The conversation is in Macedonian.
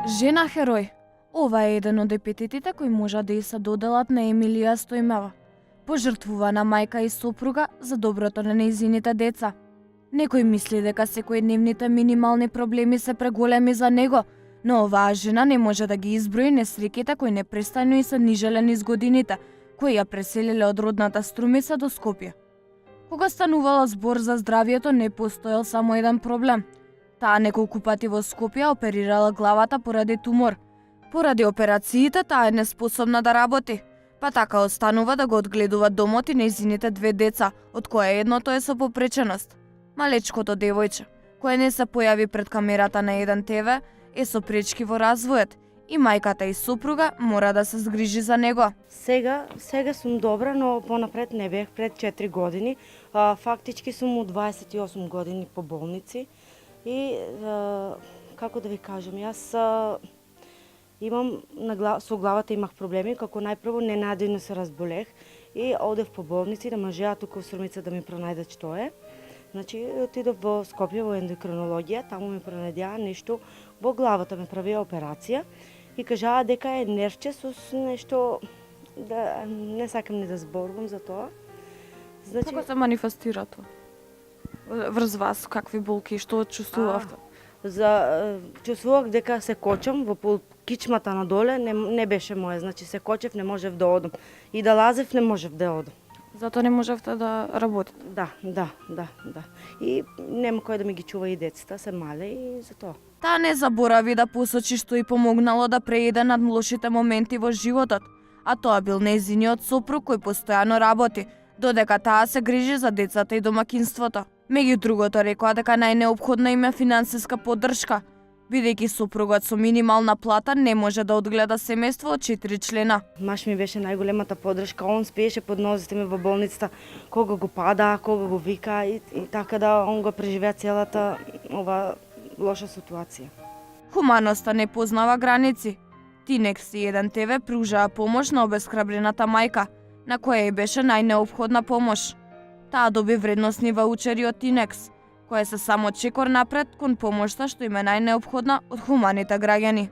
Жена херој. Ова е еден од епитетите кои може да и се доделат на Емилија Стојмева. Пожртвувана мајка и сопруга за доброто на нејзините деца. Некој мисли дека секојдневните минимални проблеми се преголеми за него, но оваа жена не може да ги изброи несреќите кои непрестано и се нижелени с годините, кои ја преселиле од родната Струмица до Скопје. Кога станувала збор за здравието, не постоел само еден проблем. Таа неколку пати во Скопје оперирала главата поради тумор. Поради операциите таа е неспособна да работи. Па така останува да го одгледува домот и нејзините две деца, од која едното е со попреченост. Малечкото девојче, кое не се појави пред камерата на еден ТВ, е со пречки во развојот и мајката и сопруга мора да се згрижи за него. Сега сум добра, но понапред не бех пред 4 години. Фактички сум од 28 години по болници и како да ви кажам, јас имам со главата имах проблеми, како најпрво ненадејно се разболех и одев по болници да можеа тука во Струмица да ми пронајдат што е. Значи, отидов во Скопје во ендокринологија, таму ми пронајдеа нешто во главата, ме правија операција и кажаа дека е нервче со нешто, да не сакам ни да зборувам за тоа. Значи, како се манифестира тоа? Врз вас, какви болки, што чувствувавте? Чувствував дека се кочам во кичмата надоле, не беше моја, значи се кочев, не можев да одам. И да лазев, не можев да одам. Затоа не можевте да работите? Да. И нема кој да ми ги чува и децата, се мале и затоа. Таа не заборави да посочи што и помогнало да прееде над лошите моменти во животот, а тоа бил нејзиниот сопруг кој постојано работи, додека таа се грижи за децата и домакинството. Меѓу другото рекоа дека најнеопходна им е финансиска поддршка, бидејќи сопругот со минимална плата не може да одгледа семејство од 4 члена. Маш ми беше најголемата поддршка, он спиеше под нозите ми во болницата, кога го пада, кога го вика и така да он го преживеа целата ова лоша ситуација. Хуманоста не познава граници. Тинекс и еден ТВ пружаа помош на обесхрабрената мајка, на која и беше најнеопходна помош. Таа доби вредносни ваучери од Тинекс, која се само чекор напред кон помошта што им е најнеопходна од хуманите граѓани.